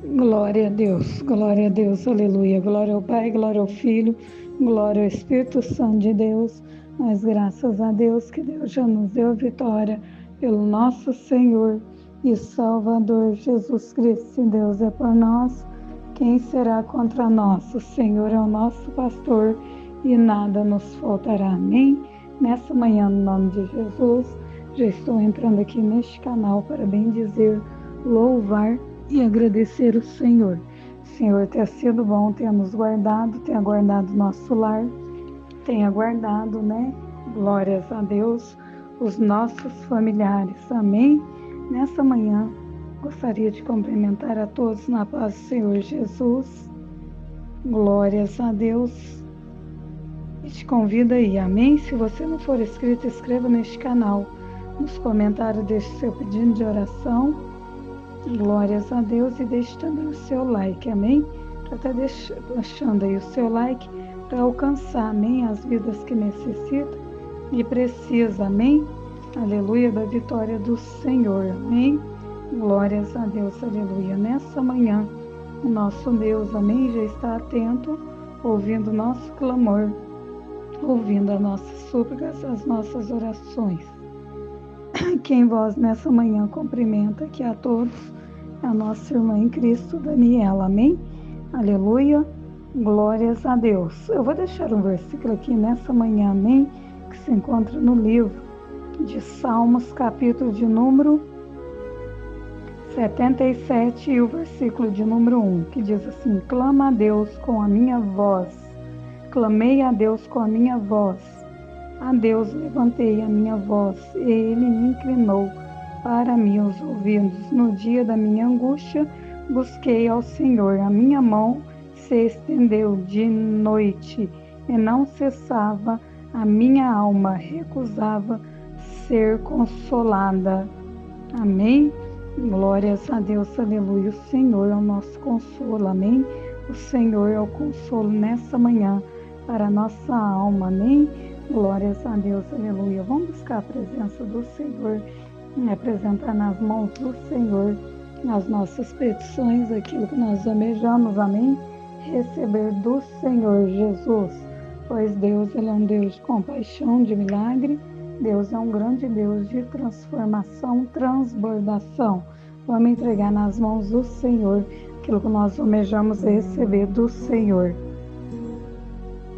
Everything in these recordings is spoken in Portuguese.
glória a Deus, aleluia. Glória ao Pai, glória ao Filho, glória ao Espírito Santo de Deus. Mas graças a Deus que Deus já nos deu a vitória pelo nosso Senhor e Salvador Jesus Cristo. Se Deus é por nós, quem será contra nós? O Senhor é o nosso pastor e nada nos faltará. Amém? Nessa manhã, no nome de Jesus, já estou entrando aqui neste canal para bendizer, louvar e agradecer o Senhor. O Senhor tem sido bom, tem nos guardado, tem guardado nosso lar, tem guardado, né? Glórias a Deus, os nossos familiares. Amém? Nessa manhã, gostaria de cumprimentar a todos na paz do Senhor Jesus. Glórias a Deus. E te convido aí, amém? Se você não for inscrito, inscreva neste canal. Nos comentários deixe seu pedido de oração. Glórias a Deus, e deixe também o seu like, amém? Já está deixando aí o seu like para alcançar, amém? As vidas que necessitam e precisa, amém? Aleluia, da vitória do Senhor, amém? Glórias a Deus, aleluia. Nessa manhã, o nosso Deus, amém, já está atento, ouvindo o nosso clamor, ouvindo as nossas súplicas, as nossas orações. Quem vós nessa manhã cumprimenta aqui a todos é a nossa irmã em Cristo, Daniela, amém? Aleluia, glórias a Deus. Eu vou deixar um versículo aqui nessa manhã, amém? Que se encontra no livro de Salmos, capítulo de número 77 e o versículo de número 1, que diz assim: clama a Deus com a minha voz, clamei a Deus com a minha voz, a Deus levantei a minha voz, e Ele me inclinou para mim os ouvidos. No dia da minha angústia, busquei ao Senhor. A minha mão se estendeu de noite, e não cessava a minha alma, recusava ser consolada. Amém? Glórias a Deus, aleluia. O Senhor é o nosso consolo, amém? O Senhor é o consolo nessa manhã para a nossa alma, amém? Glórias a Deus, aleluia. Vamos buscar a presença do Senhor e apresentar nas mãos do Senhor as nossas petições, aquilo que nós almejamos, amém? Receber do Senhor Jesus, pois Deus, Ele é um Deus de compaixão, de milagre. Deus é um grande Deus de transformação, transbordação. Vamos entregar nas mãos do Senhor aquilo que nós almejamos receber do Senhor.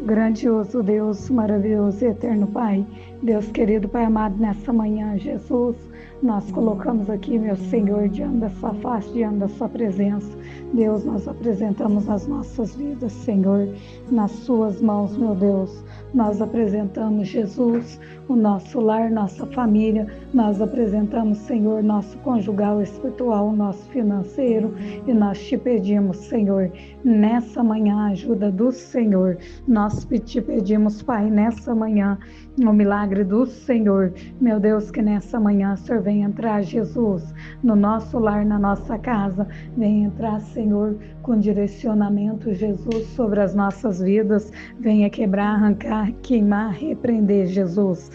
Grandioso Deus, maravilhoso e eterno Pai, Deus querido, Pai amado, nessa manhã, Jesus, nós colocamos aqui, meu Senhor, diante da sua face, diante da sua presença. Deus, nós apresentamos as nossas vidas, Senhor, nas suas mãos, meu Deus. Nós apresentamos, Jesus, o nosso lar, nossa família. Nós apresentamos, Senhor, nosso conjugal espiritual, nosso financeiro. E nós te pedimos, Senhor, nessa manhã, a ajuda do Senhor. Nós te pedimos, Pai, nessa manhã, o milagre do Senhor. Meu Deus, que nessa manhã o Senhor venha entrar, Jesus, no nosso lar, na nossa casa. Venha entrar, Senhor, com direcionamento, Jesus, sobre as nossas vidas. Venha quebrar, arrancar, queimar, repreender, Jesus.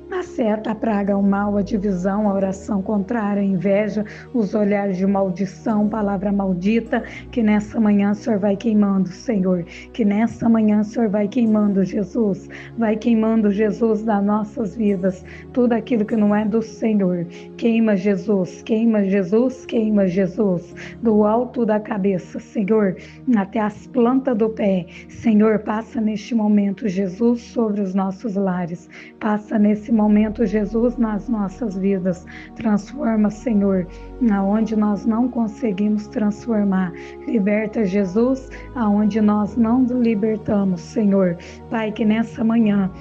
A seta, a praga, o mal, a divisão, a oração contrária, a inveja, os olhares de maldição, palavra maldita, que nessa manhã o Senhor vai queimando, Senhor, que nessa manhã o Senhor vai queimando, Jesus, vai queimando, Jesus, das nossas vidas, tudo aquilo que não é do Senhor, queima, Jesus, queima, Jesus, queima, Jesus, do alto da cabeça, Senhor, até as plantas do pé, Senhor, passa neste momento, Jesus, sobre os nossos lares, passa nesse momento, Jesus, nas nossas vidas. Transforma, Senhor, aonde nós não conseguimos transformar. Liberta, Jesus, aonde nós não libertamos, Senhor. Pai, que nessa manhã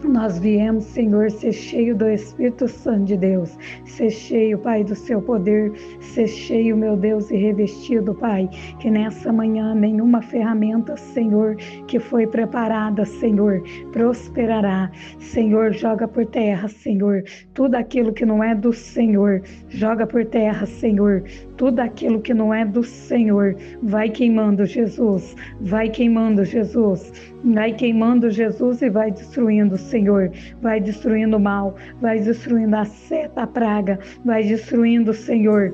nós viemos, Senhor, ser cheio do Espírito Santo de Deus, ser cheio, Pai, do seu poder, ser cheio, meu Deus, e revestido, Pai, que nessa manhã nenhuma ferramenta, Senhor, que foi preparada, Senhor, prosperará. Senhor, joga por terra, Senhor, tudo aquilo que não é do Senhor, joga por terra, Senhor, tudo aquilo que não é do Senhor, vai queimando, Jesus, vai queimando, Jesus, vai queimando, Jesus, e vai destruindo, Senhor, vai destruindo o mal, vai destruindo a seta, a praga, vai destruindo, Senhor,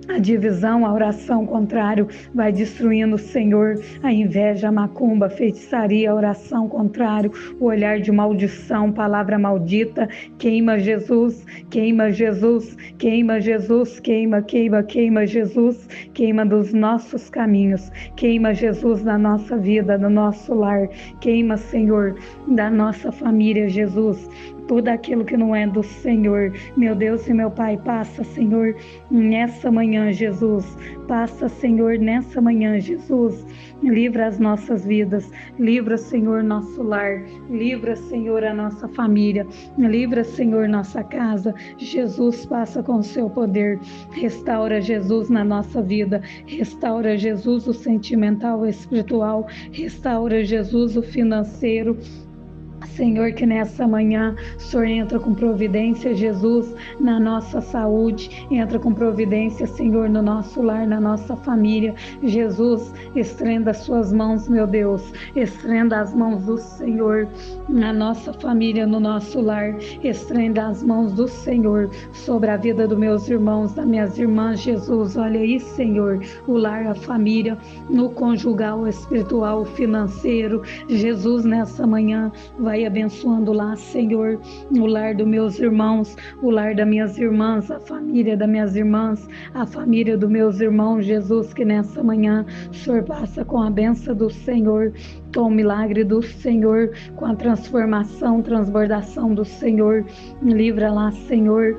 A divisão, a oração contrário, vai destruindo, Senhor, a inveja, a macumba, a feitiçaria, a oração contrário, o olhar de maldição, palavra maldita, queima Jesus, queima Jesus, queima Jesus, queima, queima, queima Jesus, queima dos nossos caminhos, queima Jesus da nossa vida, do nosso lar, queima, Senhor, da nossa família, Jesus. Tudo aquilo que não é do Senhor, meu Deus e meu Pai, passa, Senhor, nessa manhã, Jesus, passa, Senhor, nessa manhã, Jesus, livra as nossas vidas, livra, Senhor, nosso lar, livra, Senhor, a nossa família, livra, Senhor, nossa casa, Jesus, passa com o seu poder, restaura, Jesus, na nossa vida, restaura, Jesus, o sentimental, o espiritual, restaura, Jesus, o financeiro, Senhor, que nessa manhã o Senhor entra com providência, Jesus, na nossa saúde, entra com providência, Senhor, no nosso lar, na nossa família. Jesus, estenda as suas mãos, meu Deus, estenda as mãos do Senhor na nossa família, no nosso lar, estenda as mãos do Senhor sobre a vida dos meus irmãos, das minhas irmãs, Jesus, olha aí, Senhor, o lar, a família, no conjugal, o espiritual, o financeiro, Jesus, nessa manhã, vai abençoando lá, Senhor, o lar dos meus irmãos, o lar das minhas irmãs, a família das minhas irmãs, a família dos meus irmãos, Jesus, que nessa manhã o Senhor passa com a benção do Senhor, com o milagre do Senhor, com a transformação, transbordação do Senhor, livra lá, Senhor.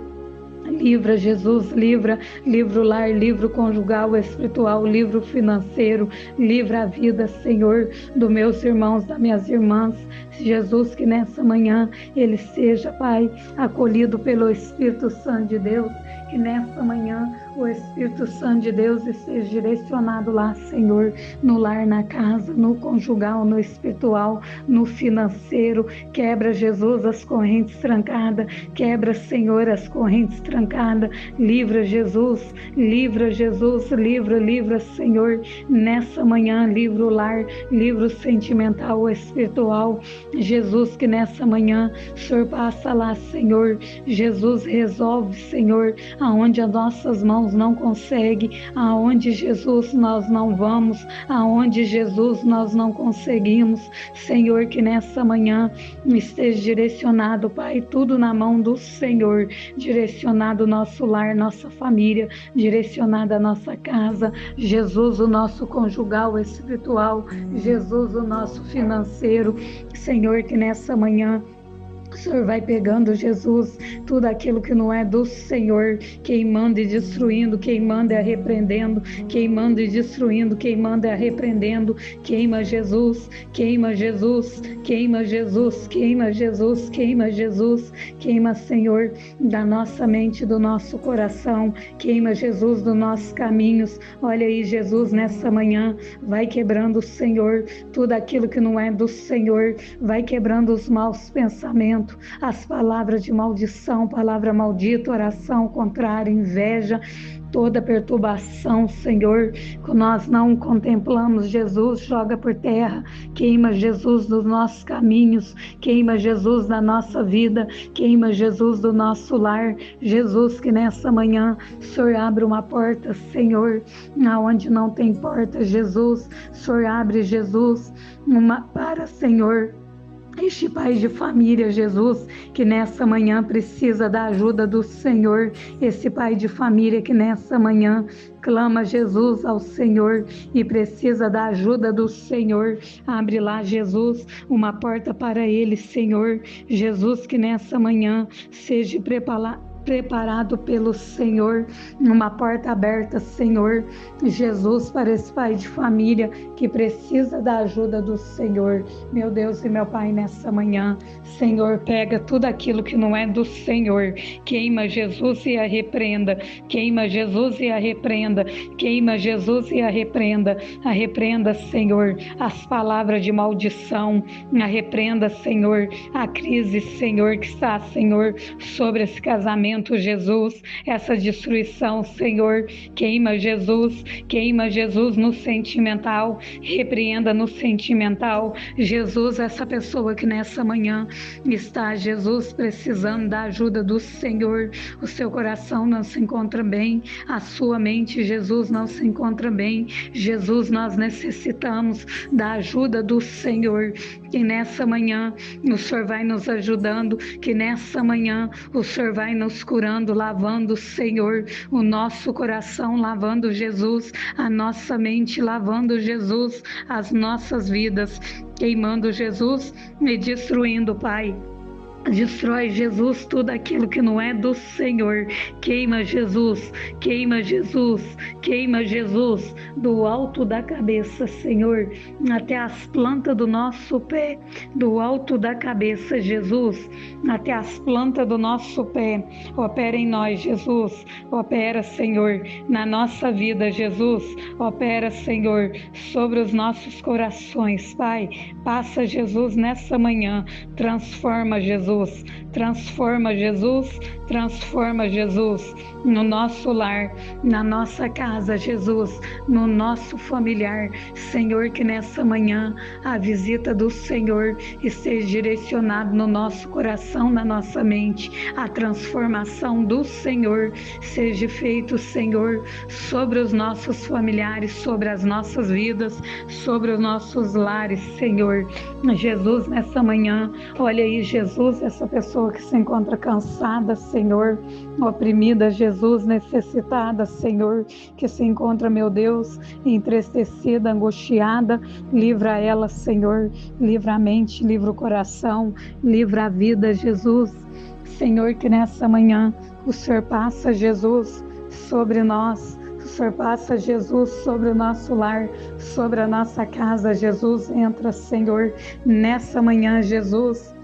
Livra, Jesus, livra o lar, livra o conjugal, espiritual, livra o financeiro, livra a vida, Senhor, dos meus irmãos, das minhas irmãs. Jesus, que nessa manhã ele seja, Pai, acolhido pelo Espírito Santo de Deus, que nessa manhã o Espírito Santo de Deus esteja direcionado lá, Senhor, no lar, na casa, no conjugal, no espiritual, no financeiro. Quebra, Jesus, as correntes trancadas, quebra, Senhor, as correntes trancadas, livra, Jesus, livra, livra, Senhor, nessa manhã, livra o lar, livra o sentimental, o espiritual, Jesus, que nessa manhã o Senhor passa lá, Senhor, Jesus, resolve, Senhor, aonde as nossas mãos não conseguem, aonde, Jesus, nós não vamos, aonde, Jesus, nós não conseguimos, Senhor, que nessa manhã esteja direcionado, Pai, tudo na mão do Senhor, direcionado o nosso lar, nossa família, direcionada a nossa casa, Jesus, o nosso conjugal espiritual, Jesus, o nosso financeiro, Senhor, que nessa manhã o Senhor vai pegando, Jesus, tudo aquilo que não é do Senhor, queimando e destruindo, queimando e repreendendo, queimando e destruindo, queimando e repreendendo, queima, Jesus, queima, Jesus, queima, Jesus, queima, Jesus, queima, Jesus, queima, Senhor, da nossa mente, do nosso coração, queima, Jesus, dos nossos caminhos. Olha aí, Jesus, nessa manhã, vai quebrando, Senhor, tudo aquilo que não é do Senhor, vai quebrando os maus pensamentos, as palavras de maldição, palavra maldita, oração contrária, inveja, toda perturbação, Senhor, que nós não contemplamos, Jesus, joga por terra, queima, Jesus, dos nossos caminhos, queima, Jesus, da nossa vida, queima, Jesus, do nosso lar, Jesus, que nessa manhã o Senhor abre uma porta, Senhor, aonde não tem porta, Jesus, o Senhor abre, Jesus, Senhor, este pai de família, Jesus, que nessa manhã precisa da ajuda do Senhor, esse pai de família que nessa manhã clama, Jesus, ao Senhor e precisa da ajuda do Senhor, abre lá, Jesus, uma porta para ele, Senhor, Jesus, que nessa manhã seja preparado pelo Senhor, uma porta aberta, Senhor, Jesus, para esse pai de família que precisa da ajuda do Senhor, meu Deus e meu Pai, nessa manhã, Senhor, pega tudo aquilo que não é do Senhor, queima, Jesus, e a repreenda, queima, Jesus, e a repreenda, queima, Jesus, e a repreenda, Senhor, as palavras de maldição, a repreenda, Senhor, a crise, Senhor, que está, Senhor, sobre esse casamento, pensamento, Jesus, essa destruição, Senhor, queima Jesus no sentimental, repreenda no sentimental, Jesus, essa pessoa que nessa manhã está, Jesus, precisando da ajuda do Senhor, o seu coração não se encontra bem, a sua mente, Jesus, não se encontra bem, Jesus, nós necessitamos da ajuda do Senhor, que nessa manhã o Senhor vai nos ajudando, que nessa manhã o Senhor vai nos curando, lavando, Senhor, o nosso coração, lavando, Jesus, a nossa mente, lavando, Jesus, as nossas vidas, queimando, Jesus, e destruindo, Pai. Destrói, Jesus, tudo aquilo que não é do Senhor. Queima, Jesus, queima, Jesus, queima, Jesus, do alto da cabeça, Senhor, até as plantas do nosso pé, do alto da cabeça, Jesus, até as plantas do nosso pé. Opera em nós, Jesus, opera, Senhor, na nossa vida, Jesus, opera, Senhor, sobre os nossos corações, Pai. Passa, Jesus, nessa manhã, transforma, Jesus. Transforma, Jesus, transforma, Jesus, no nosso lar, na nossa casa, Jesus, no nosso familiar, Senhor, que nessa manhã a visita do Senhor esteja direcionada no nosso coração, na nossa mente, a transformação do Senhor seja feito, Senhor, sobre os nossos familiares, sobre as nossas vidas, sobre os nossos lares, Senhor. Jesus, nessa manhã, olha aí, Jesus, essa pessoa que se encontra cansada, Senhor, oprimida, Jesus, necessitada, Senhor, que se encontra, meu Deus, entristecida, angustiada, livra ela, Senhor, livra a mente, livra o coração, livra a vida, Jesus, Senhor, que nessa manhã o Senhor passa, Jesus, sobre nós. O Senhor passa, Jesus, sobre o nosso lar, sobre a nossa casa, Jesus, entra, Senhor, nessa manhã, Jesus,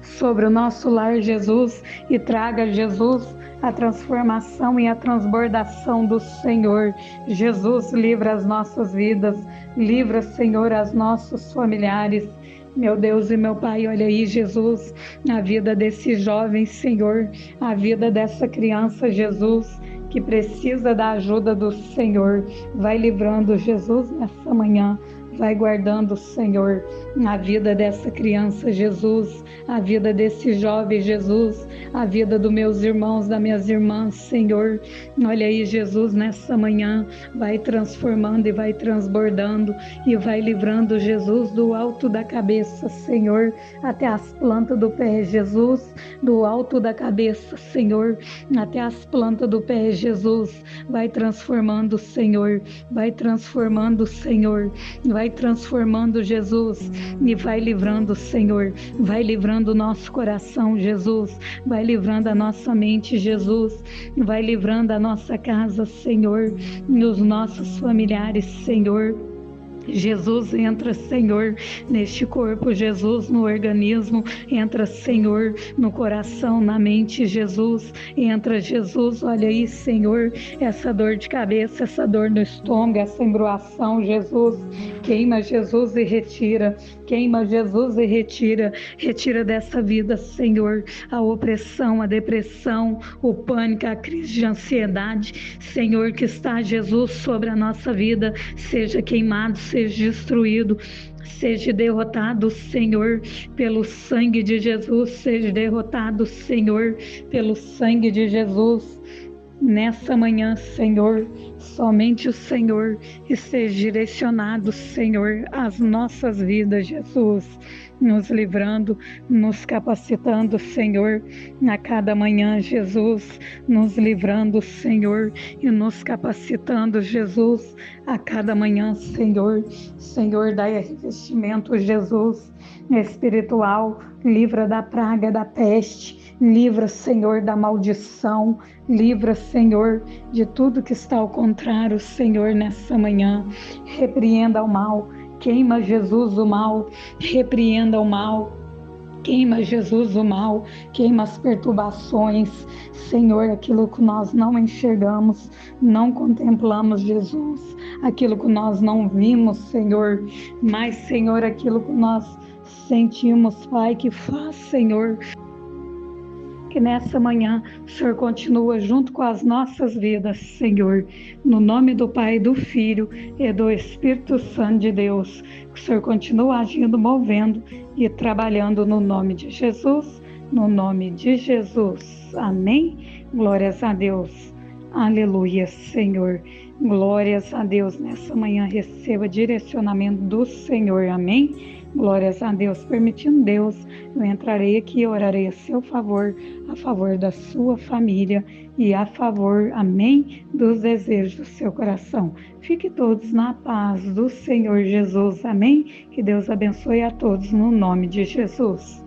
sobre o nosso lar, Jesus, e traga, Jesus, a transformação e a transbordação do Senhor. Jesus, livra as nossas vidas, livra, Senhor, as nossos familiares. Meu Deus e meu Pai, olha aí, Jesus, a vida desse jovem, Senhor, a vida dessa criança, Jesus, que precisa da ajuda do Senhor. Vai livrando, Jesus, nessa manhã. Vai guardando, Senhor, a vida dessa criança, Jesus, a vida desse jovem, Jesus, a vida dos meus irmãos, das minhas irmãs, Senhor. Olha aí, Jesus, nessa manhã, vai transformando e vai transbordando e vai livrando, Jesus, do alto da cabeça, Senhor, até as plantas do pé, Jesus, do alto da cabeça, Senhor, até as plantas do pé, Jesus, vai transformando, Senhor, vai transformando, Senhor, vai transformando, Jesus, e vai livrando, Senhor, vai livrando o nosso coração, Jesus, vai livrando a nossa mente, Jesus, vai livrando a nossa casa, Senhor, e os nossos familiares, Senhor. Jesus, entra, Senhor, neste corpo, Jesus, no organismo, entra, Senhor, no coração, na mente, Jesus, entra, Jesus, olha aí, Senhor, essa dor de cabeça, essa dor no estômago, essa embroação, Jesus, queima, Jesus, e retira, queima, Jesus, e retira, retira dessa vida, Senhor, a opressão, a depressão, o pânico, a crise de ansiedade, Senhor, que está, Jesus, sobre a nossa vida, seja queimado, seja destruído, seja derrotado, Senhor, pelo sangue de Jesus, seja derrotado, Senhor, pelo sangue de Jesus. Nessa manhã, Senhor, somente o Senhor esteja direcionado, Senhor, às nossas vidas, Jesus, nos livrando, nos capacitando, Senhor, a cada manhã, Jesus, nos livrando, Senhor, e nos capacitando, Jesus, a cada manhã, Senhor. Senhor, dai revestimento, Jesus, espiritual, livra da praga, da peste, livra, Senhor, da maldição, livra, Senhor, de tudo que está ao contrário, Senhor, nessa manhã. Repreenda o mal, queima, Jesus, o mal, repreenda o mal, queima, Jesus, o mal, queima as perturbações, Senhor, aquilo que nós não enxergamos, não contemplamos, Jesus, aquilo que nós não vimos, Senhor, mas, Senhor, aquilo que nós sentimos, Pai, que faz, Senhor, que nessa manhã o Senhor continua junto com as nossas vidas, Senhor, no nome do Pai, do Filho e do Espírito Santo de Deus, que o Senhor continua agindo, movendo e trabalhando no nome de Jesus, no nome de Jesus, amém? Glórias a Deus, aleluia, Senhor, glórias a Deus, nessa manhã receba direcionamento do Senhor, amém? Glórias a Deus, permitindo Deus, eu entrarei aqui e orarei a seu favor, a favor da sua família e a favor, amém, dos desejos do seu coração. Fique todos na paz do Senhor Jesus, amém? Que Deus abençoe a todos no nome de Jesus.